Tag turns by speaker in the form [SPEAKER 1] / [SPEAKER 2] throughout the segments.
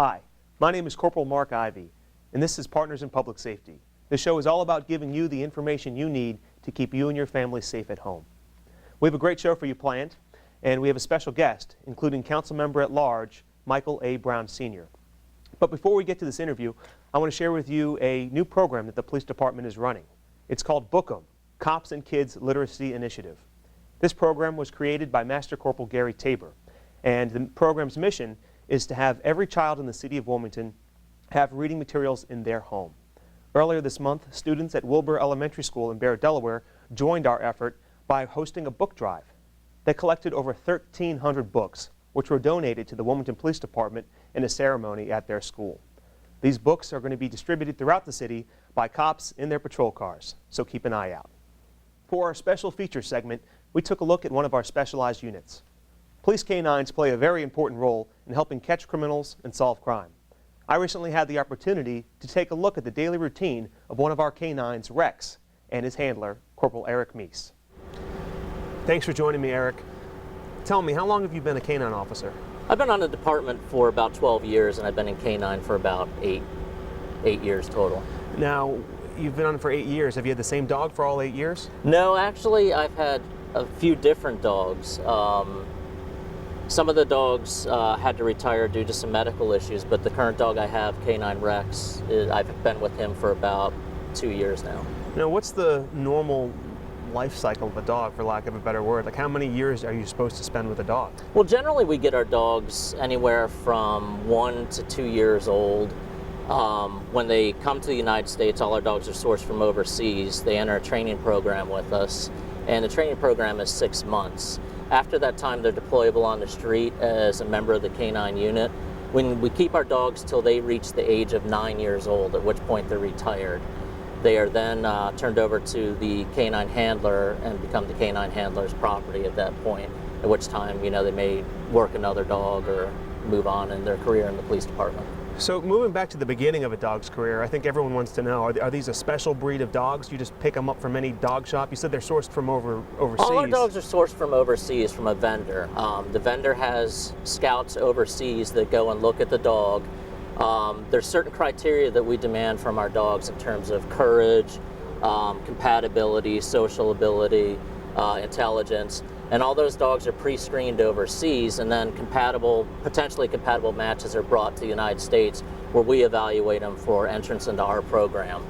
[SPEAKER 1] Hi, my name is Corporal Mark Ivey, and this is Partners in Public Safety. This show is all about giving you the information you need to keep you and your family safe at home. We have a great show for you planned, and we have a special guest, including Council Member at Large, Michael A. Brown Sr. But before we get to this interview, I want to share with you a new program that the police department is running. It's called Book 'em, Cops and Kids Literacy Initiative. This program was created by Master Corporal Gary Tabor, and the program's mission is to have every child in the city of Wilmington have reading materials in their home. Earlier this month, students at Wilbur Elementary School in Bear, Delaware joined our effort by hosting a book drive. They collected over 1,300 books, which were donated to the Wilmington Police Department in a ceremony at their school. These books are going to be distributed throughout the city by cops in their patrol cars, so keep an eye out. For our special feature segment, we took a look at one of our specialized units. Police canines play a very important role in helping catch criminals and solve crime. I recently had the opportunity to take a look at the daily routine of one of our canines, Rex, and his handler, Corporal Eric Meese. Thanks for joining me, Eric. Tell me, how long have you been a canine officer?
[SPEAKER 2] I've been on the department for about 12 years, and I've been in canine for about eight years total.
[SPEAKER 1] Now, you've been on it for 8 years. Have you had the same dog for all 8 years?
[SPEAKER 2] No, actually, I've had a few different dogs. Some of the dogs had to retire due to some medical issues, but the current dog I have, Canine Rex, I've been with him for about 2 years now.
[SPEAKER 1] Now, what's the normal life cycle of a dog, for lack of a better word? Like, how many years are you supposed to spend with a dog?
[SPEAKER 2] Well, generally we get our dogs anywhere from 1 to 2 years old. When they come to the United States, all our dogs are sourced from overseas. They enter a training program with us, and the training program is 6 months. After that time, they're deployable on the street as a member of the canine unit. When we keep our dogs till they reach the age of 9 years old, at which point they're retired. They are then turned over to the canine handler and become the canine handler's property at that point, at which time, you know, they may work another dog or move on in their career in the police department.
[SPEAKER 1] So moving back to the beginning of a dog's career, I think everyone wants to know, are these a special breed of dogs? You just pick them up from any dog shop? You said they're sourced from overseas.
[SPEAKER 2] All our dogs are sourced from overseas, from a vendor. The vendor has scouts overseas that go and look at the dog. There's certain criteria that we demand from our dogs in terms of courage, compatibility, social ability, intelligence. And all those dogs are pre-screened overseas, and then potentially compatible matches are brought to the United States, where we evaluate them for entrance into our program.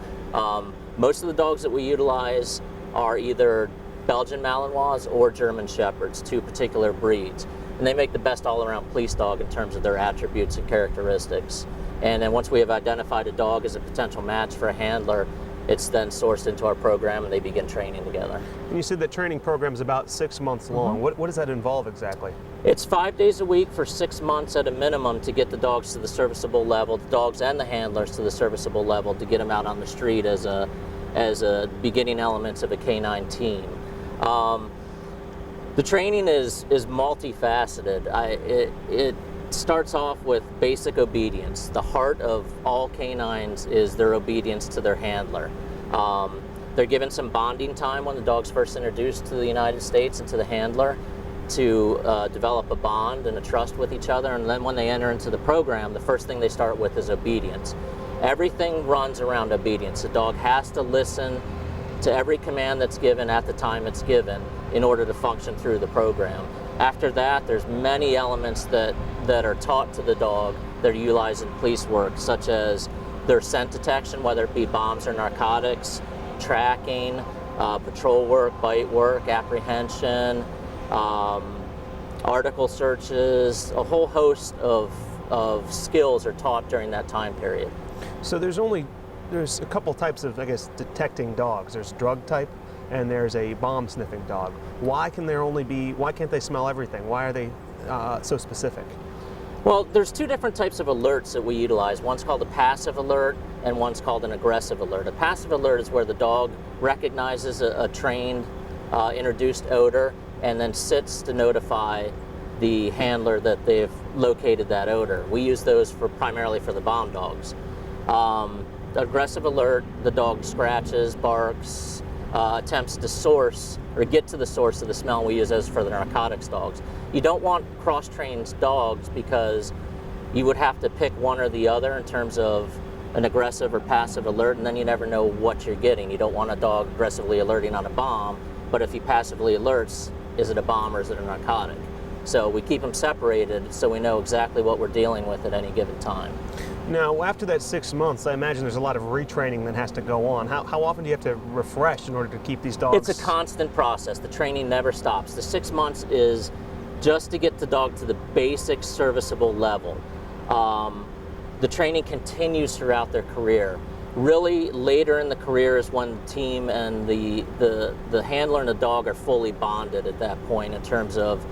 [SPEAKER 2] Most of the dogs that we utilize are either Belgian Malinois or German Shepherds, two particular breeds. And they make the best all-around police dog in terms of their attributes and characteristics. And then once we have identified a dog as a potential match for a handler, it's then sourced into our program and they begin training together.
[SPEAKER 1] And you said that training program is about 6 months long. What does that involve exactly?
[SPEAKER 2] It's 5 days a week for 6 months at a minimum to get the dogs to the serviceable level, the dogs and the handlers to the serviceable level, to get them out on the street as a beginning elements of a canine team. The training is multifaceted. It starts off with basic obedience. The heart of all canines is their obedience to their handler. They're given some bonding time when the dog's first introduced to the United States and to the handler to develop a bond and a trust with each other, and then when they enter into the program, the first thing they start with is obedience. Everything runs around obedience. The dog has to listen to every command that's given at the time it's given in order to function through the program. After that, there's many elements that are taught to the dog that are utilized in police work, such as their scent detection, whether it be bombs or narcotics, tracking, patrol work, bite work, apprehension, article searches. A whole host of skills are taught during that time period.
[SPEAKER 1] So there's a couple types of, I guess, detecting dogs. There's drug type and there's a bomb sniffing dog. Why can't they smell everything? Why are they so specific?
[SPEAKER 2] Well, there's two different types of alerts that we utilize. One's called a passive alert and one's called an aggressive alert. A passive alert is where the dog recognizes a trained introduced odor and then sits to notify the handler that they've located that odor. We use those primarily for the bomb dogs. Aggressive alert, the dog scratches, barks, attempts to source or get to the source of the smell. We use those for the narcotics dogs. You don't want cross-trained dogs because you would have to pick one or the other in terms of an aggressive or passive alert, and then you never know what you're getting. You don't want a dog aggressively alerting on a bomb, but if he passively alerts, is it a bomb or is it a narcotic? So we keep them separated so we know exactly what we're dealing with at any given time.
[SPEAKER 1] Now, after that 6 months, I imagine there's a lot of retraining that has to go on. How often do you have to refresh in order to keep these dogs?
[SPEAKER 2] It's a constant process. The training never stops. The 6 months is just to get the dog to the basic serviceable level. The training continues throughout their career. Really, later in the career is when the team and the handler and the dog are fully bonded at that point in terms of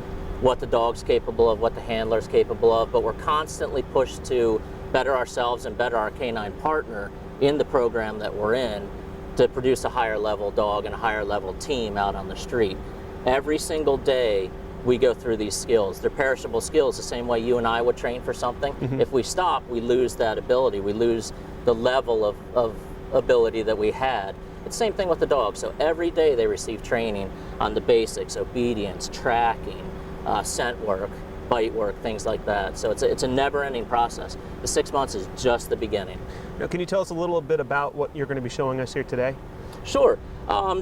[SPEAKER 2] what the dog's capable of, what the handler's capable of, but we're constantly pushed to better ourselves and better our canine partner in the program that we're in to produce a higher level dog and a higher level team out on the street. Every single day we go through these skills. They're perishable skills, the same way you and I would train for something.
[SPEAKER 1] Mm-hmm.
[SPEAKER 2] If we stop, we lose that ability. We lose the level of ability that we had. It's the same thing with the dog. So every day they receive training on the basics, obedience, tracking, scent work, bite work, things like that. So it's a never-ending process. The 6 months is just the beginning.
[SPEAKER 1] Now, can you tell us a little bit about what you're going to be showing us here today?
[SPEAKER 2] Sure.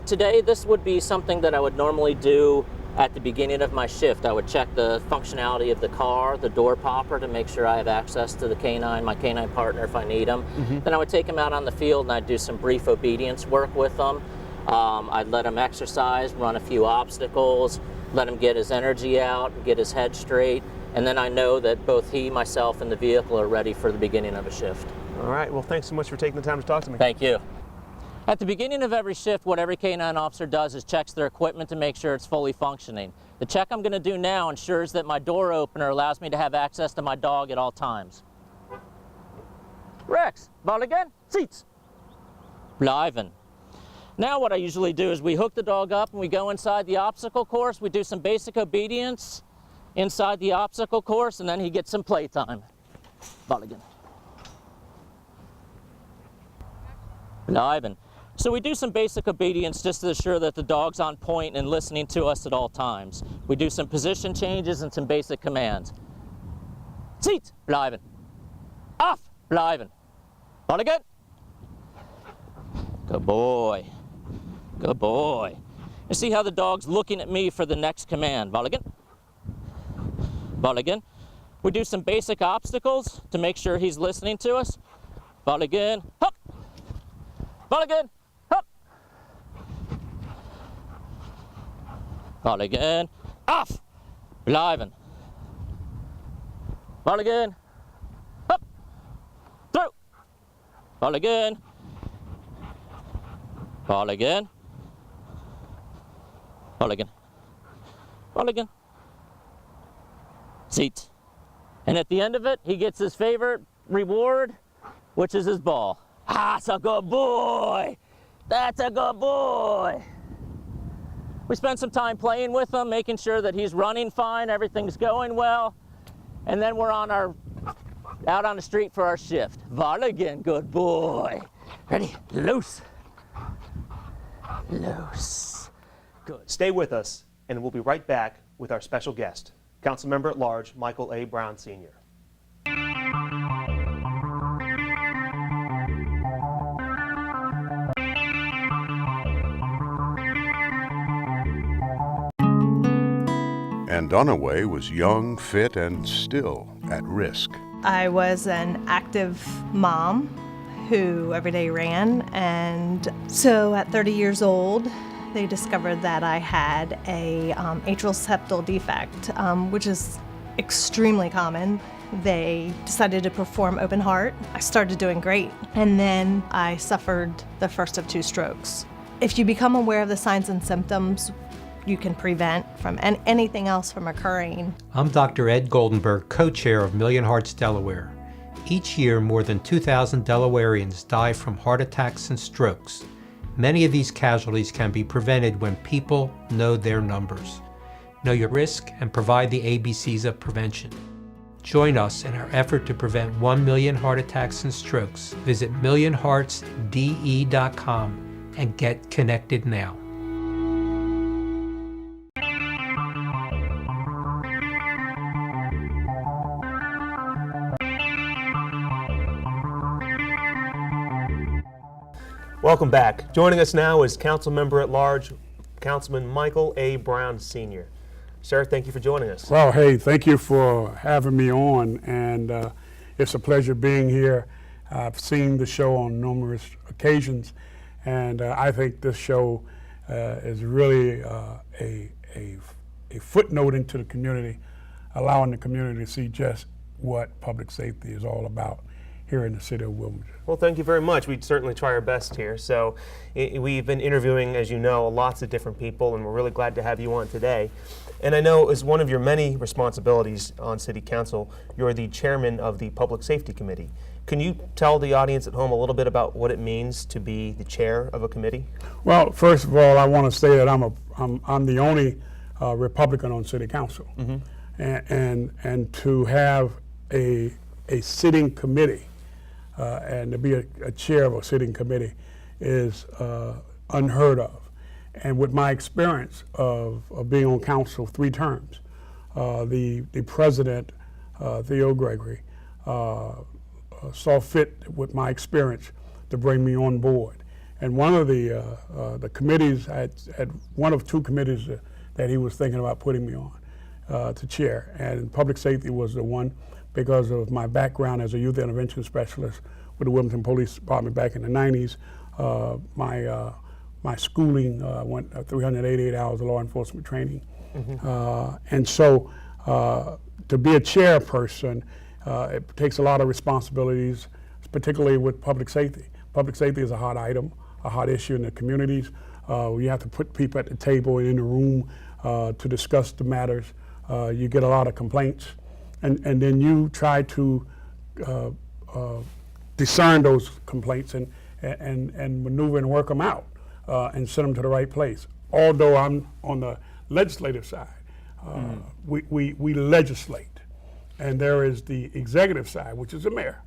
[SPEAKER 2] Today this would be something that I would normally do at the beginning of my shift. I would check the functionality of the car, the door popper, to make sure I have access to the canine, my canine partner if I need them. Mm-hmm. Then I would take them out on the field and I'd do some brief obedience work with them. I'd let him exercise, run a few obstacles, let him get his energy out, get his head straight, and then I know that both he, myself, and the vehicle are ready for the beginning of a shift.
[SPEAKER 1] All right, well, thanks so much for taking the time to talk to me.
[SPEAKER 2] Thank you. At the beginning of every shift, what every canine officer does is checks their equipment to make sure it's fully functioning. The check I'm going to do now ensures that my door opener allows me to have access to my dog at all times. Rex, ball again, seats. Bleiben. Now what I usually do is we hook the dog up and we go inside the obstacle course. We do some basic obedience inside the obstacle course, and then he gets some playtime. Ball again. Bleiben. So we do some basic obedience just to ensure that the dog's on point and listening to us at all times. We do some position changes and some basic commands. Seat, bleiben. Off, bleiben. Ball again. Good boy. Good boy. You see how the dog's looking at me for the next command. Ball again. Ball again. We do some basic obstacles to make sure he's listening to us. Ball again. Hop. Ball again. Hop. Ball again. Off. Bleiben. Ball again. Hop. Through. Ball again. Ball again. Ball again. Ball again. Seat. And at the end of it, he gets his favorite reward, which is his ball. Ah, that's a good boy. That's a good boy. We spend some time playing with him, making sure that he's running fine, everything's going well. And then we're out on the street for our shift. Ball again, good boy. Ready, loose. Loose. Good.
[SPEAKER 1] Stay with us, and we'll be right back with our special guest, Councilmember at Large Michael A. Brown, Sr.
[SPEAKER 3] And Dunaway was young, fit, and still at risk.
[SPEAKER 4] I was an active mom who every day ran, and so at 30 years old, they discovered that I had a atrial septal defect, which is extremely common. They decided to perform open heart. I started doing great, and then I suffered the first of 2 strokes. If you become aware of the signs and symptoms, you can prevent from anything else from occurring.
[SPEAKER 5] I'm Dr. Ed Goldenberg, co-chair of Million Hearts Delaware. Each year, more than 2,000 Delawareans die from heart attacks and strokes. Many of these casualties can be prevented when people know their numbers. Know your risk and provide the ABCs of prevention. Join us in our effort to prevent 1 million heart attacks and strokes. Visit millionheartsde.com and get connected now.
[SPEAKER 1] Welcome back. Joining us now is Council Member at Large, Councilman Michael A. Brown Sr. Sir, thank you for joining us.
[SPEAKER 6] Well, hey, thank you for having me on, and it's a pleasure being here. I've seen the show on numerous occasions, and I think this show is really a footnote into the community, allowing the community to see just what public safety is all about here in the city of Wilmington.
[SPEAKER 1] Well, thank you very much. We'd certainly try our best here. So we've been interviewing, as you know, lots of different people, and we're really glad to have you on today. And I know as one of your many responsibilities on City Council, you're the chairman of the Public Safety Committee. Can you tell the audience at home a little bit about what it means to be the chair of a committee?
[SPEAKER 6] Well, first of all, I want to say that I'm the only Republican on City Council, and to have a sitting committee and to be a chair of a sitting committee is unheard of. And with my experience of being on council 3 terms, the president, Theo Gregory, saw fit with my experience to bring me on board. And one of the committees, I had one of 2 committees that he was thinking about putting me on to chair. And public safety was the one because of my background as a youth intervention specialist with the Wilmington Police Department back in the 90s. My schooling went 388 hours of law enforcement training. And so to be a chairperson, it takes a lot of responsibilities, particularly with public safety. Public safety is a hot item, a hot issue in the communities. You have to put people at the table and in the room to discuss the matters. You get a lot of complaints, and then you try to discern those complaints and maneuver and work them out and send them to the right place. Although I'm on the legislative side, we legislate. And there is the executive side, which is the mayor,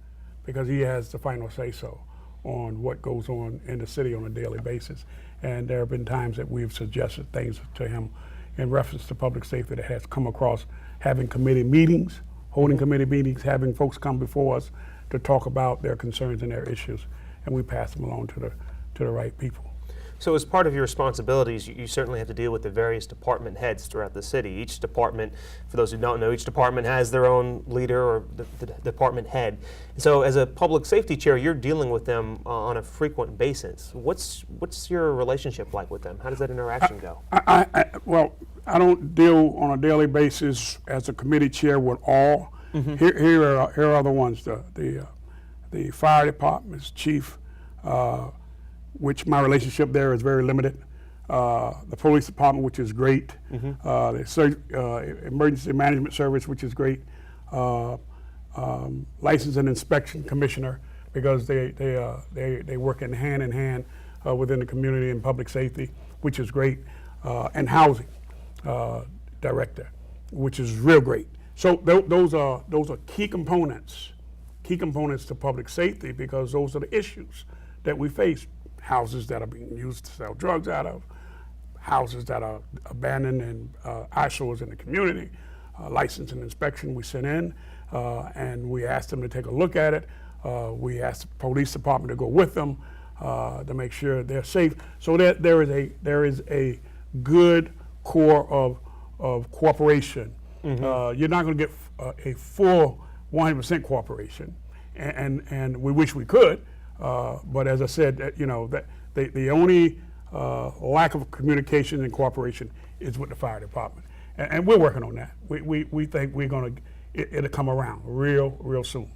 [SPEAKER 6] because he has the final say-so on what goes on in the city on a daily basis. And there have been times that we've suggested things to him in reference to public safety that has come across having committee meetings, holding committee meetings, having folks come before us to talk about their concerns and their issues, and we pass them along to the right people.
[SPEAKER 1] So as part of your responsibilities, you certainly have to deal with the various department heads throughout the city. Each department, for those who don't know, each department has their own leader or the department head. So as a public safety chair, you're dealing with them on a frequent basis. What's your relationship like with them? How does that interaction go?
[SPEAKER 6] Well, I don't deal on a daily basis as a committee chair with all. Here are the ones, the fire department's chief, which my relationship there is very limited. The police department, which is great. The emergency management service, which is great. License and inspection commissioner, because they work in hand within the community and public safety, which is great. And housing director, which is real great. So those are key components to public safety, because those are the issues that we face. Houses that are being used to sell drugs out of, houses that are abandoned and eyesores in the community. License and inspection we sent in, and we asked them to take a look at it. We asked the police department to go with them to make sure they're safe. So that there is a good core of cooperation. You're not going to get a full 100% cooperation, and we wish we could. But as I said, that the only lack of communication and cooperation is with the fire department, and we're working on that. We think it'll come around real soon.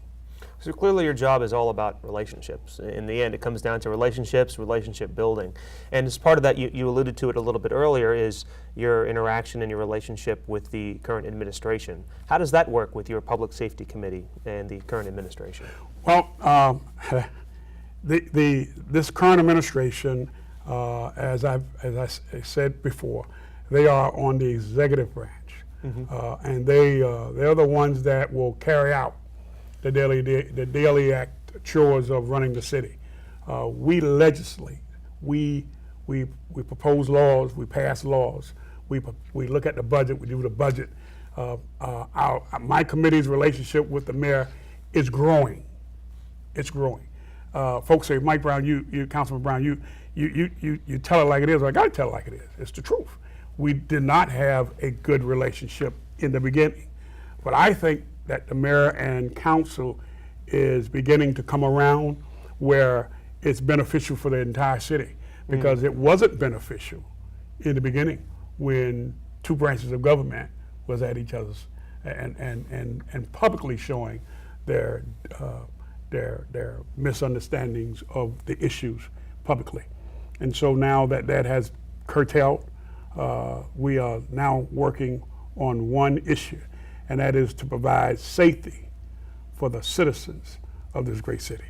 [SPEAKER 1] So clearly your job is all about relationships. In the end, it comes down to relationships, relationship building. And as part of that, you alluded to it a little bit earlier, is your interaction and your relationship with the current administration. How does that work with your Public Safety Committee and the current administration?
[SPEAKER 6] Well, this current administration, as I said before, they are on the executive branch, and they're the ones that will carry out the daily chores of running the city. We legislate, we propose laws, we pass laws, we look at the budget, we do the budget. My committee's relationship with the mayor is growing. It's growing. folks say, Mike Brown, you Councilman Brown, you tell it like it is. Well, I got to tell it like it is. It's the truth. We did not have a good relationship in the beginning, but I think that the mayor and council is beginning to come around where it's beneficial for the entire city, because it wasn't beneficial in the beginning when two branches of government was at each other's and publicly showing their misunderstandings of the issues publicly. And so now that that has curtailed, we are now working on one issue, and that is to provide safety for the citizens of this great city.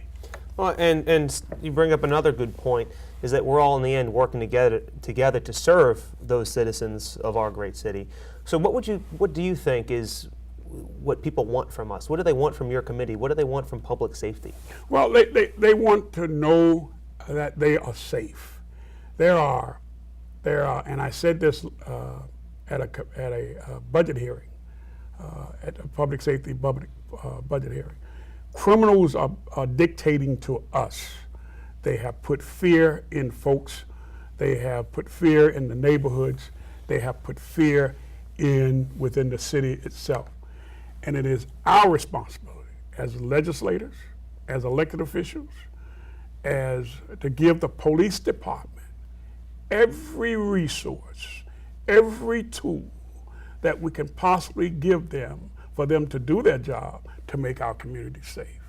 [SPEAKER 1] Well, and you bring up another good point, is that we're all in the end working together to serve those citizens of our great city. So what do you think is what people want from us? What do they want from your committee? What do they want from public safety?
[SPEAKER 6] Well, they want to know that they are safe. There are, and I said this at a budget hearing, at a public safety budget hearing. Criminals are dictating to us. They have put fear in folks. They have put fear in the neighborhoods. They have put fear within the city itself. And it is our responsibility as legislators, as elected officials, as to give the police department every resource, every tool that we can possibly give them for them to do their job to make our community safe.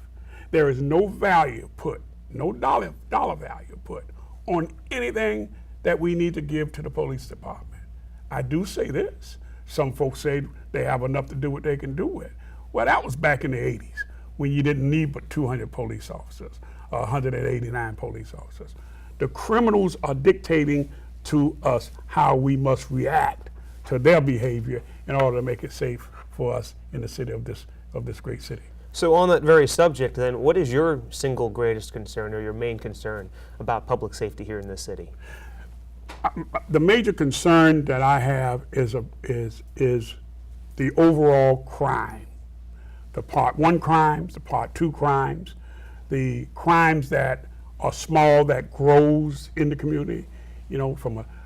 [SPEAKER 6] There is no value put, no dollar value put on anything that we need to give to the police department. I do say this. Some folks say they have enough to do what they can do with. Well, that was back in the 80s when you didn't need but 200 police officers, 189 police officers. The criminals are dictating to us how we must react to their behavior in order to make it safe for us in the city of this great city.
[SPEAKER 1] So on that very subject then, what is your single greatest concern or your main concern about public safety here in this city?
[SPEAKER 6] The major concern that I have is the overall crime. The Part 1 crimes, the Part 2 crimes, the crimes that are small that grows in the community, you know,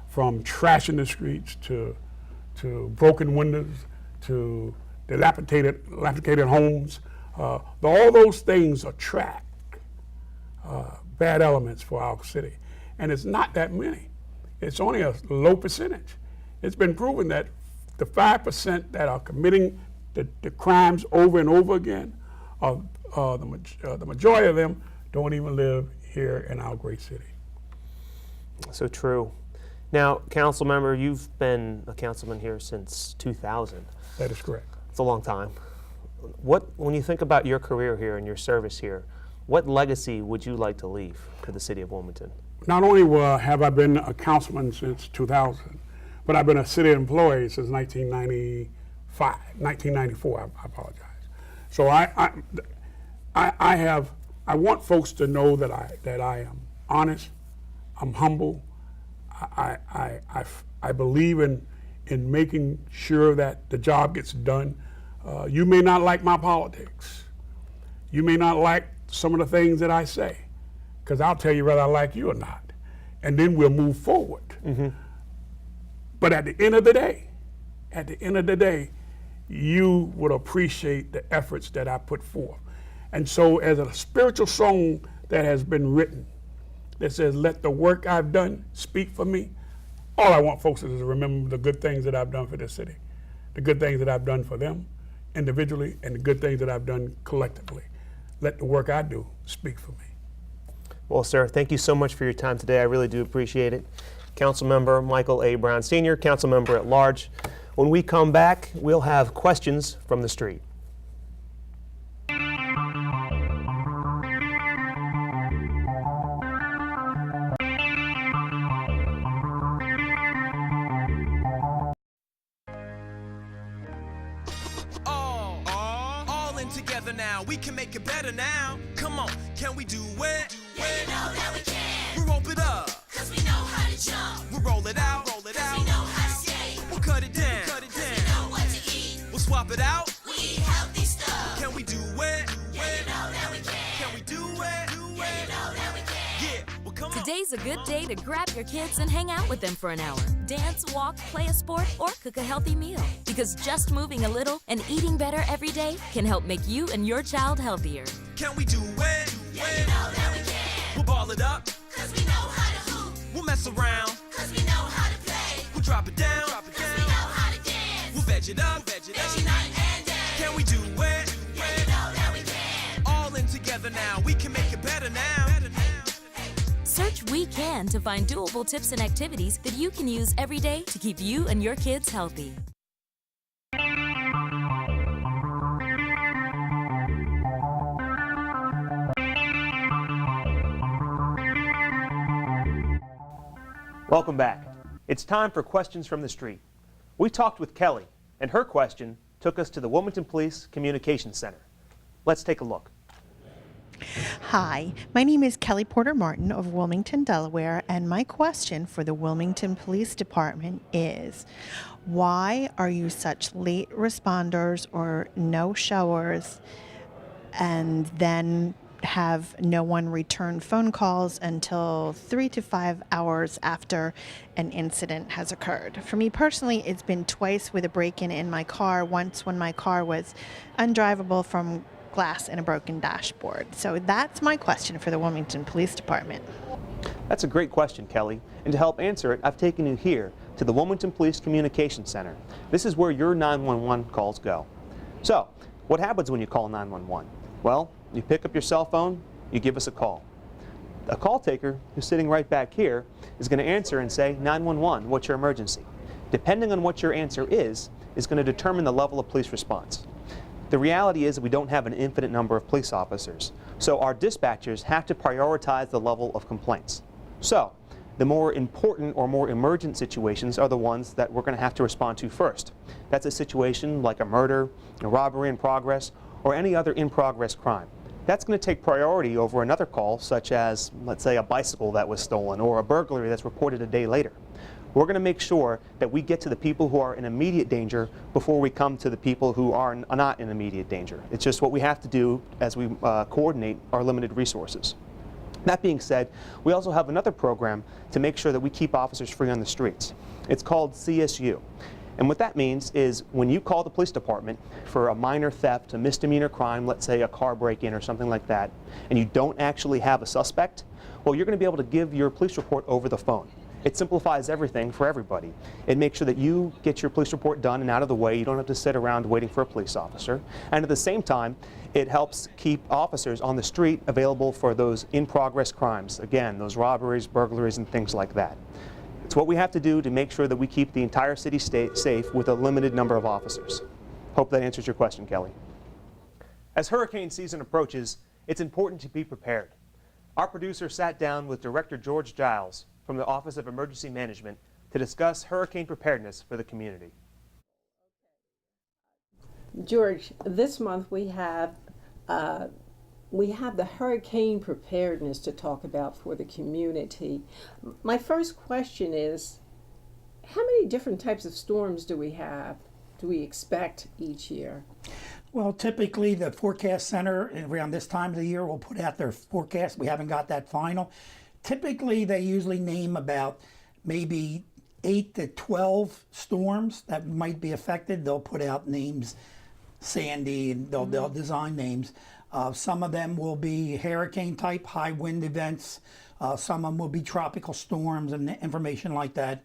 [SPEAKER 6] from trash in the streets to broken windows to dilapidated homes. All those things attract bad elements for our city. And it's not that many. It's only a low percentage. It's been proven that the 5% that are committing the crimes over and over again, the majority of them don't even live here in our great city.
[SPEAKER 1] So true. Now, council member, you've been a councilman here since 2000.
[SPEAKER 6] That is correct.
[SPEAKER 1] It's a long time. When you think about your career here and your service here, what legacy would you like to leave to the city of Wilmington?
[SPEAKER 6] Not only have I been a councilman since 2000, but I've been a city employee since 1994, I apologize. So I want folks to know that I am honest, I'm humble, I believe in making sure that the job gets done. You may not like my politics. You may not like some of the things that I say, because I'll tell you whether I like you or not. And then we'll move forward. Mm-hmm. But at the end of the day, you would appreciate the efforts that I put forth. And so as a spiritual song that has been written that says, let the work I've done speak for me, all I want folks is to remember the good things that I've done for this city, the good things that I've done for them individually, and the good things that I've done collectively. Let the work I do speak for me.
[SPEAKER 1] Well, sir, thank you so much for your time today. I really do appreciate it. Councilmember Michael A. Brown Sr., Councilmember at Large. When we come back, we'll have questions from the street.
[SPEAKER 7] All in together now. We can make it better now. Come on, can we do it?
[SPEAKER 8] Yeah, you know that we can.
[SPEAKER 7] We rope it up,
[SPEAKER 8] Cause we know how to jump.
[SPEAKER 7] we roll it out,
[SPEAKER 8] We know how to skate.
[SPEAKER 7] we'll cut it down,
[SPEAKER 8] We know what to eat.
[SPEAKER 7] we'll swap it out.
[SPEAKER 8] We eat healthy stuff.
[SPEAKER 7] Can we do it?
[SPEAKER 8] Yeah, you know that we can.
[SPEAKER 7] Can we do it?
[SPEAKER 8] Yeah, you know
[SPEAKER 9] Today's a good day to grab your kids and hang out with them for an hour. Dance, walk, play a sport, or cook a healthy meal. Because just moving a little and eating better every day can help make you and your child healthier.
[SPEAKER 7] Can we do it?
[SPEAKER 8] Yeah, you know that we can.
[SPEAKER 7] We'll ball it up.
[SPEAKER 8] Cause we know how to hoop.
[SPEAKER 7] We'll mess around.
[SPEAKER 8] Cause we know how to play.
[SPEAKER 7] We'll drop it down.
[SPEAKER 8] Cause we know how to dance.
[SPEAKER 7] We'll veg it up.
[SPEAKER 8] Veggie night and day.
[SPEAKER 7] Can we do it?
[SPEAKER 8] Yeah, you know that we can.
[SPEAKER 7] All in together now. We can make it better now.
[SPEAKER 9] Search We Can to find doable tips and activities that you can use every day to keep you and your kids healthy.
[SPEAKER 1] Welcome back. It's time for Questions from the Street. We talked with Kelly, and her question took us to the Wilmington Police Communications Center. Let's take a look.
[SPEAKER 10] Hi, my name is Kelly Porter Martin of Wilmington, Delaware, and my question for the Wilmington Police Department is, why are you such late responders or no-showers and then have no one return phone calls until 3 to 5 hours after an incident has occurred? For me personally, it's been twice with a break-in in my car, once when my car was undrivable from glass and a broken dashboard. So that's my question for the Wilmington Police Department.
[SPEAKER 1] That's a great question, Kelly. And to help answer it, I've taken you here to the Wilmington Police Communications Center. This is where your 911 calls go. So, what happens when you call 911? Well, you pick up your cell phone, you give us a call. A call taker who's sitting right back here is going to answer and say, 911, what's your emergency? Depending on what your answer is going to determine the level of police response. The reality is that we don't have an infinite number of police officers, so our dispatchers have to prioritize the level of complaints. So, the more important or more emergent situations are the ones that we're going to have to respond to first. That's a situation like a murder, a robbery in progress, or any other in-progress crime. That's going to take priority over another call, such as, let's say, a bicycle that was stolen or a burglary that's reported a day later. We're going to make sure that we get to the people who are in immediate danger before we come to the people who are not in immediate danger. It's just what we have to do as we coordinate our limited resources. That being said, we also have another program to make sure that we keep officers free on the streets. It's called CSU. And what that means is when you call the police department for a minor theft, a misdemeanor crime, let's say a car break-in or something like that, and you don't actually have a suspect, well, you're going to be able to give your police report over the phone. It simplifies everything for everybody. It makes sure that you get your police report done and out of the way. You don't have to sit around waiting for a police officer. And at the same time, it helps keep officers on the street available for those in-progress crimes. Again, those robberies, burglaries, and things like that. It's what we have to do to make sure that we keep the entire city safe with a limited number of officers. Hope that answers your question, Kelly. As hurricane season approaches, it's important to be prepared. Our producer sat down with Director George Giles from the Office of Emergency Management to discuss hurricane preparedness for the community.
[SPEAKER 11] George, this month we have the hurricane preparedness to talk about for the community. My first question is, how many different types of storms do we expect each year?
[SPEAKER 12] Well, typically the forecast center around this time of the year will put out their forecast. We haven't got that final. Typically they usually name about maybe 8 to 12 storms that might be affected. They'll put out names, Sandy, and they'll design names. Some of them will be hurricane type, high wind events. Some of them will be tropical storms and information like that.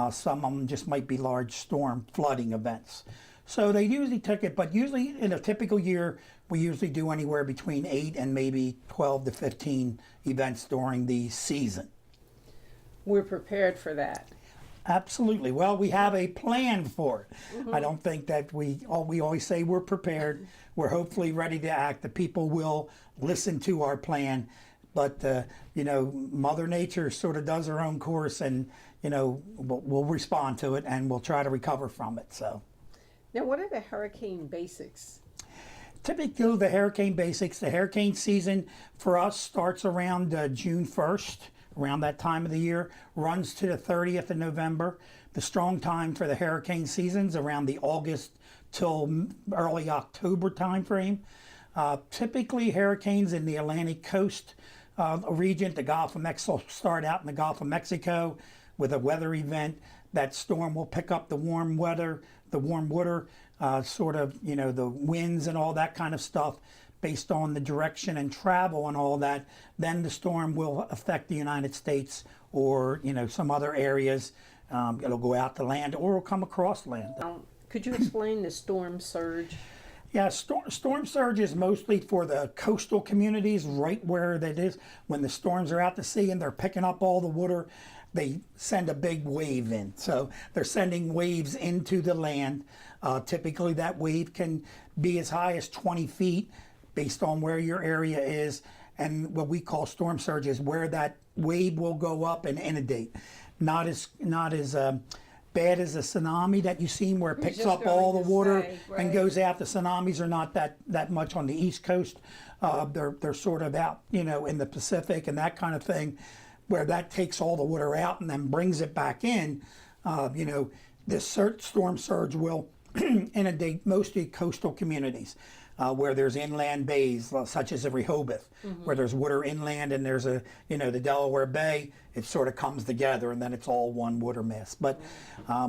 [SPEAKER 12] Some of them just might be large storm flooding events. So they usually took it, but usually in a typical year, we usually do anywhere between 8 and maybe 12 to 15 events during the season.
[SPEAKER 11] We're prepared for that.
[SPEAKER 12] Absolutely. Well, we have a plan for it. I don't think that we always say we're prepared. We're hopefully ready to act. The people will listen to our plan. But, Mother Nature sort of does her own course, and, we'll respond to it and we'll try to recover from it. So.
[SPEAKER 11] Now, what are the hurricane basics?
[SPEAKER 12] Typically, the hurricane basics, the hurricane season for us starts around June 1st, around that time of the year, runs to the 30th of November. The strong time for the hurricane season's around the August till early October time frame. Typically, hurricanes in the Atlantic coast region. The Gulf of Mexico will start out in the Gulf of Mexico with a weather event. That storm will pick up the warm weather, sort of, you know, the winds and all that kind of stuff based on the direction and travel and all that. Then the storm will affect the United States or, you know, some other areas. It'll go out to land or it'll come across land.
[SPEAKER 11] Could you explain the storm surge?
[SPEAKER 12] Yeah, storm surge is mostly for the coastal communities, right where that is. When the storms are out to sea and they're picking up all the water, they send a big wave in. So they're sending waves into the land. Typically that wave can be as high as 20 feet based on where your area is. And what we call storm surge is where that wave will go up and inundate. Not as bad as a tsunami that you've seen where it picks up all the water and goes out. The tsunamis are not that much on the East Coast. They're sort of out, you know, in the Pacific and that kind of thing, where that takes all the water out and then brings it back in. You know, this storm surge will inundate mostly coastal communities where there's inland bays, such as Rehoboth, where there's water inland and there's the Delaware Bay. It sort of comes together and then it's all one water mass. But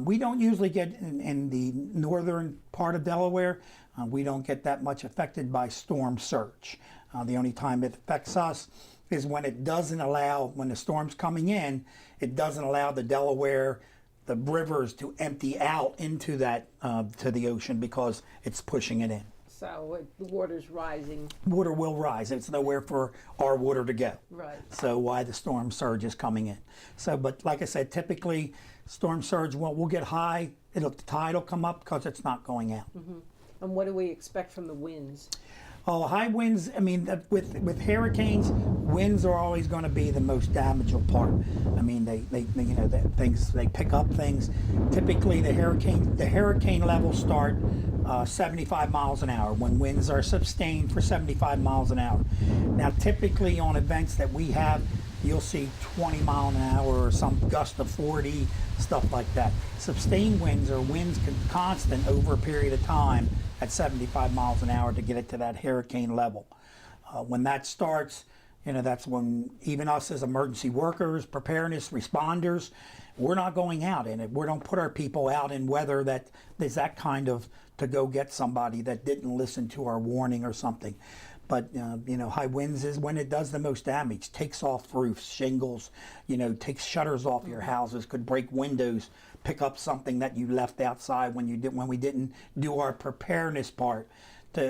[SPEAKER 12] we don't usually get in the northern part of Delaware, we don't get that much affected by storm surge. The only time it affects us is when it doesn't allow, when the storm's coming in, it doesn't allow the Delaware, the rivers to empty out into that, to the ocean because it's pushing it in.
[SPEAKER 11] So the water's rising.
[SPEAKER 12] Water will rise. It's nowhere for our water to go.
[SPEAKER 11] Right.
[SPEAKER 12] So why the storm surge is coming in. So, but like I said, typically storm surge will get high. The tide will come up because it's not going out.
[SPEAKER 11] And what do we expect from the winds?
[SPEAKER 12] Oh, high winds, I mean, with hurricanes, winds are always going to be the most damageable part. I mean, they pick up things. Typically, the hurricane levels start 75 miles an hour when winds are sustained for 75 miles an hour. Now, typically on events that we have, you'll see 20 mile an hour or some gust of 40, stuff like that. Sustained winds are winds constant over a period of time at 75 miles an hour to get it to that hurricane level. When that starts, you know, that's when even us as emergency workers, preparedness responders, we're not going out in it. We don't put our people out in weather that is that kind of to go get somebody that didn't listen to our warning or something. But, you know, high winds is when it does the most damage, takes off roofs, shingles, you know, takes shutters off your houses, could break windows, pick up something that you left outside when we didn't do our preparedness part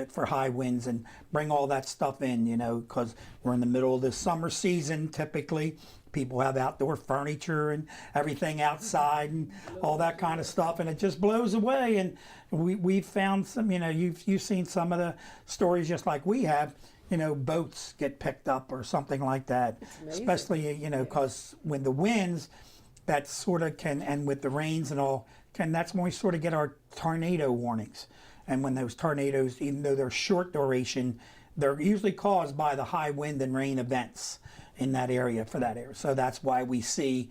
[SPEAKER 12] for high winds and bring all that stuff in, you know, because we're in the middle of the summer season typically. People have outdoor furniture and everything outside and all that kind of stuff, and it just blows away. And we've found some, you know, you've seen some of the stories just like we have, you know, boats get picked up or something like that. Especially, you know, because when the winds, that sort of can, and with the rains and all, that's when we sort of get our tornado warnings. And when those tornadoes, even though they're short duration, they're usually caused by the high wind and rain events in that area, for that area. So that's why we see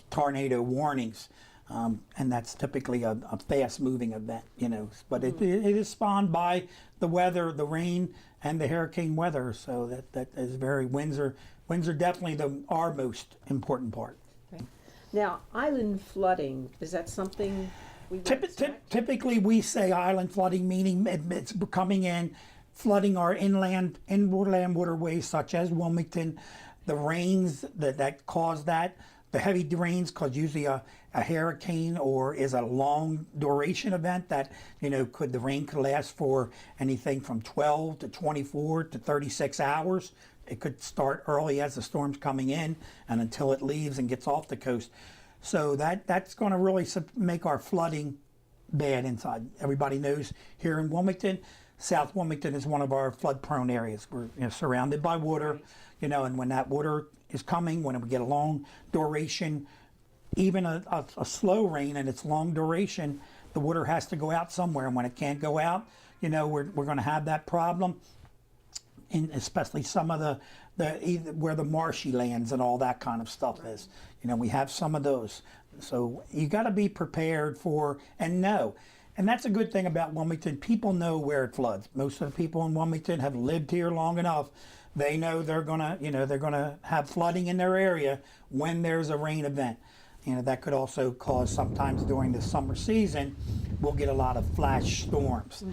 [SPEAKER 12] tornado warnings. And that's typically a fast-moving event, you know. But it is spawned by the weather, the rain, and the hurricane weather. So that is winds are definitely our most important part.
[SPEAKER 11] Okay. Now, island flooding, is that something we would expect?
[SPEAKER 12] Typically, we say island flooding, meaning it's coming in, flooding our inland waterways, such as Wilmington. The rains that cause that, the heavy rains cause usually a hurricane or is a long duration event that, you know, the rain could last for anything from 12 to 24 to 36 hours. It could start early as the storm's coming in and until it leaves and gets off the coast. So that's going to really make our flooding bad inside. Everybody knows here in Wilmington, South Wilmington is one of our flood-prone areas. We're, you know, surrounded by water, you know, and when that water is coming, when we get a long duration, even a slow rain and it's long duration, the water has to go out somewhere. And when it can't go out, you know, we're going to have that problem. And especially some of where the marshy lands and all that kind of stuff is. You know, we have some of those. So you got to be prepared for and know. And that's a good thing about Wilmington. People know where it floods. Most of the people in Wilmington have lived here long enough they know they're gonna, they're gonna have flooding in their area when there's a rain event. That could also cause, sometimes during the summer season, we'll get a lot of flash storms.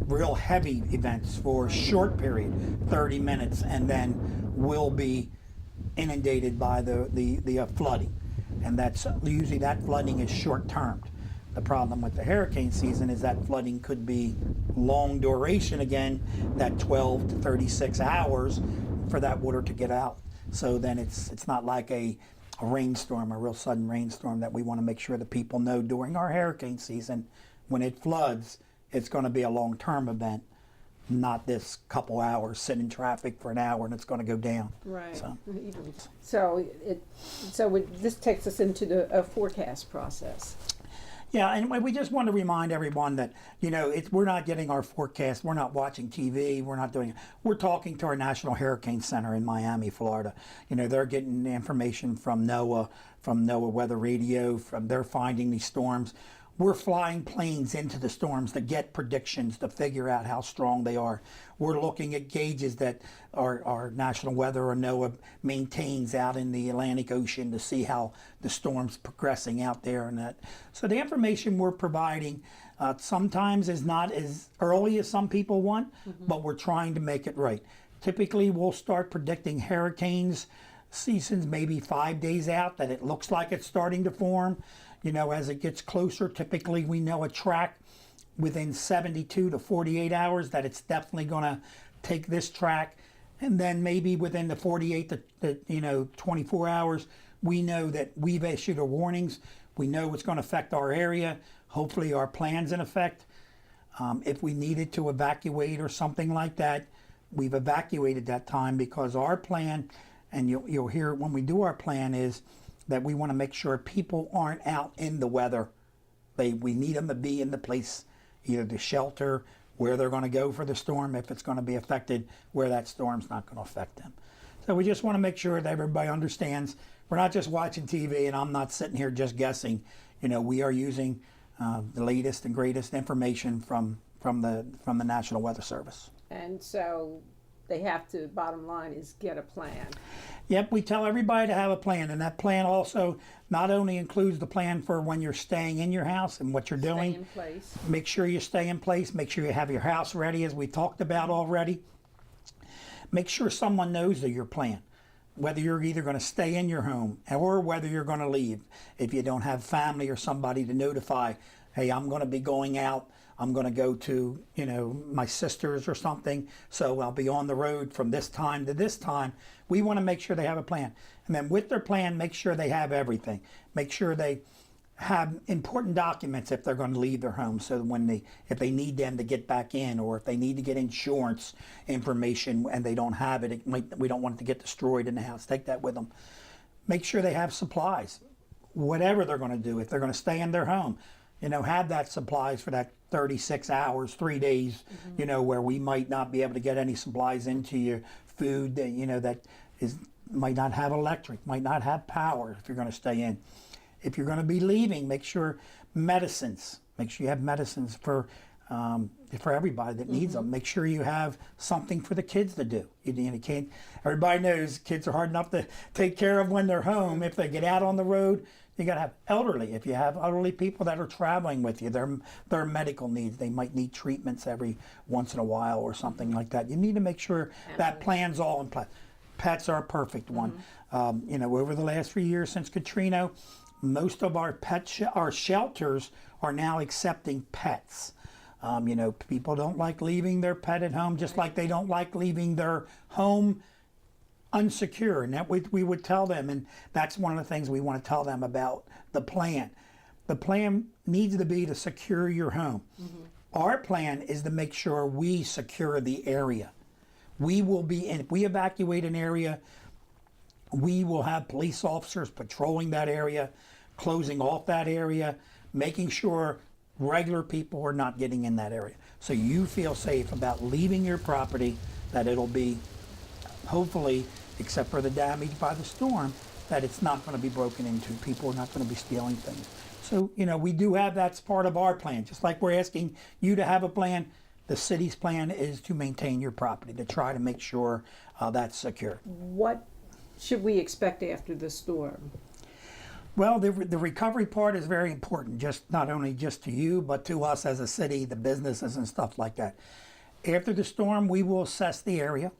[SPEAKER 12] Real heavy events for a short period, 30 minutes, and then we'll be inundated by the flooding. And that's usually, that flooding is short-term. The problem with the hurricane season is that flooding could be long duration again, that 12 to 36 hours for that water to get out. So then it's not like a rainstorm, a real sudden rainstorm, that we want to make sure that people know during our hurricane season, when it floods, it's going to be a long-term event, not this couple hours, sit in traffic for an hour and it's going to go down.
[SPEAKER 11] Right.
[SPEAKER 12] So
[SPEAKER 11] This takes us into the forecast process.
[SPEAKER 12] Yeah, and we just want to remind everyone that, we're not getting our forecast, we're not watching TV, we're not doing it. We're talking to our National Hurricane Center in Miami, Florida. They're getting the information from NOAA Weather Radio, they're finding these storms. We're flying planes into the storms to get predictions, to figure out how strong they are. We're looking at gauges that our National Weather or NOAA maintains out in the Atlantic Ocean to see how the storm's progressing out there. So the information we're providing sometimes is not as early as some people want, but we're trying to make it right. Typically, we'll start predicting hurricanes seasons maybe 5 days out, that it looks like it's starting to form. As it gets closer, typically we know a track within 72 to 48 hours that it's definitely going to take this track. And then maybe within the 48 to 24 hours, we know that we've issued our warnings. We know it's going to affect our area. Hopefully our plan's in effect. If we needed to evacuate or something like that, we've evacuated that time, because our plan, and you'll hear it when we do our plan, is that we want to make sure people aren't out in the weather. We need them to be in the place, either the shelter, where they're going to go for the storm, if it's going to be affected, where that storm's not going to affect them. So we just want to make sure that everybody understands we're not just watching TV, and I'm not sitting here just guessing. We are using the latest and greatest information from the National Weather Service.
[SPEAKER 11] And so they have to, bottom line is, get a plan.
[SPEAKER 12] Yep, we tell everybody to have a plan, and that plan also not only includes the plan for when you're staying in your house and what you're doing.
[SPEAKER 11] Stay in place.
[SPEAKER 12] Make sure you stay in place. Make sure you have your house ready, as we talked about already. Make sure someone knows of your plan, whether you're either going to stay in your home or whether you're going to leave. If you don't have family or somebody to notify, hey, I'm going to be going out. I'm going to go to, my sister's or something, so I'll be on the road from this time to this time. We want to make sure they have a plan. And then with their plan, make sure they have everything. Make sure they have important documents if they're going to leave their home, so if they need them to get back in, or if they need to get insurance information and they don't have it, we don't want it to get destroyed in the house. Take that with them. Make sure they have supplies, whatever they're going to do. If they're going to stay in their home, have that supplies for that 36 hours, 3 days, where we might not be able to get any supplies into your food, that might not have electric, might not have power if you're going to stay in. If you're going to be leaving, make sure you have medicines for everybody that needs them. Make sure you have something for the kids to do. You can't, everybody knows kids are hard enough to take care of when they're home. If they get out on the road, you got to have elderly. If you have elderly people that are traveling with you, their medical needs, they might need treatments every once in a while or something like that. You need to make sure that plan's all in place. Pets are a perfect one. Over the last 3 years since Katrina, most of our our shelters are now accepting pets. People don't like leaving their pet at home, just like they don't like leaving their home unsecure. And that we would tell them, and that's one of the things we want to tell them about the plan. The plan needs to be to secure your home. Our plan is to make sure we secure the area. We will be in, if we evacuate an area, we will have police officers patrolling that area, closing off that area, making sure regular people are not getting in that area. So you feel safe about leaving your property, that it'll be, hopefully, except for the damage by the storm, that it's not going to be broken into. People are not going to be stealing things. So, we do have that's part of our plan. Just like we're asking you to have a plan, The city's plan is to maintain your property, to try to make sure that's secure.
[SPEAKER 11] What should we expect after the storm?
[SPEAKER 12] Well, the recovery part is very important, just not only just to you, but to us as a city, the businesses and stuff like that. After the storm, we will assess the area.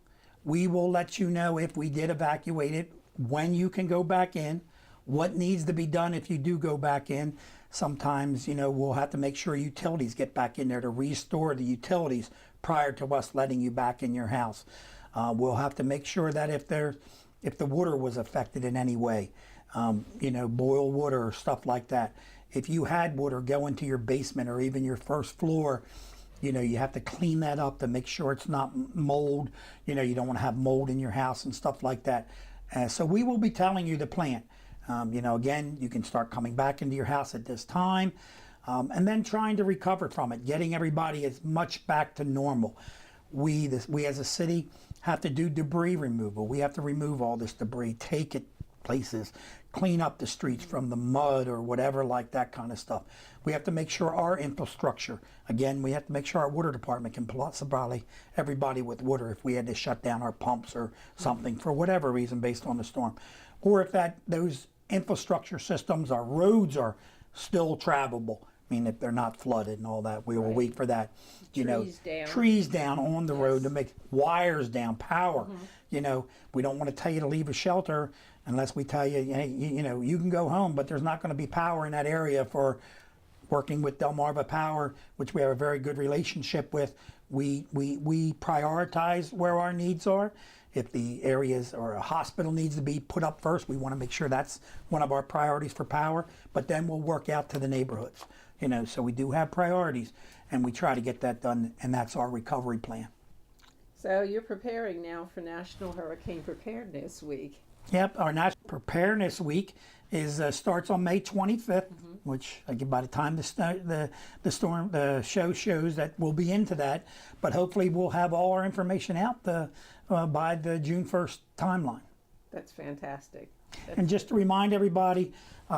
[SPEAKER 12] We will let you know if we did evacuate it, when you can go back in, what needs to be done if you do go back in. Sometimes, we'll have to make sure utilities get back in there to restore the utilities prior to us letting you back in your house. We'll have to make sure that if the water was affected in any way, boil water or stuff like that. If you had water go into your basement or even your first floor, you have to clean that up to make sure it's not mold. You don't want to have mold in your house and stuff like that. So we will be telling you the plan. Again, you can start coming back into your house at this time, and then trying to recover from it, getting everybody as much back to normal. We as a city have to do debris removal. We have to remove all this debris, take it places, clean up the streets from the mud or whatever, like that kind of stuff. We have to make sure our infrastructure, again, we have to make sure our water department can supply everybody with water if we had to shut down our pumps or something for whatever reason based on the storm. Or if those infrastructure systems, our roads are still travelable. I mean, if they're not flooded and all that, we will wait for that. Trees down on the road to make wires down, power. We don't want to tell you to leave a shelter unless we tell you, hey, you can go home, but there's not going to be power in that area. For working with Delmarva Power, which we have a very good relationship with, we prioritize where our needs are. If the areas or a hospital needs to be put up first, we want to make sure that's one of our priorities for power, but then we'll work out to the neighborhoods. So we do have priorities, and we try to get that done, and that's our recovery plan.
[SPEAKER 11] So you're preparing now for National Hurricane Preparedness Week.
[SPEAKER 12] Yep, our National Preparedness Week starts on May 25th, which by the time the show shows that we'll be into that, but hopefully we'll have all our information out by the June 1st timeline.
[SPEAKER 11] That's fantastic.
[SPEAKER 12] And just to remind everybody,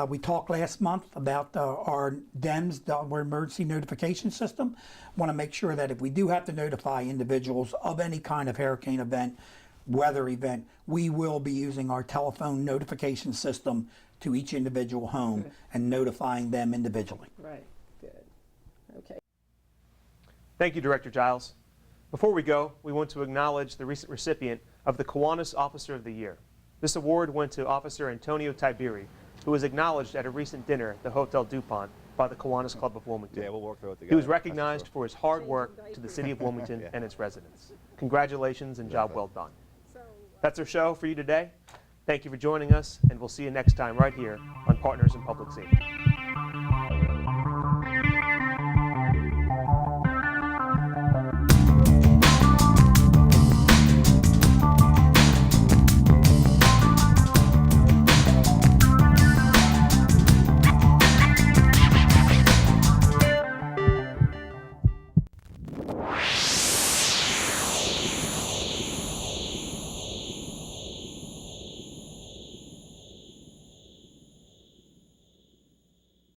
[SPEAKER 12] we talked last month about our DEMS, our emergency notification system. Want to make sure that if we do have to notify individuals of any kind of hurricane event, weather event, we will be using our telephone notification system to each individual home and notifying them individually.
[SPEAKER 11] Right, good. Okay.
[SPEAKER 1] Thank you, Director Giles. Before we go, we want to acknowledge the recent recipient of the Kiwanis Officer of the Year. This award went to Officer Antonio Tiberi, who was acknowledged at a recent dinner at the Hotel DuPont by the Kiwanis Club of Wilmington.
[SPEAKER 13] Yeah, we'll work through it together.
[SPEAKER 1] He was recognized for his hard work to the City of Wilmington and its residents. Congratulations and job well done. That's our show for you today. Thank you for joining us, and we'll see you next time right here on Partners in Public Safety.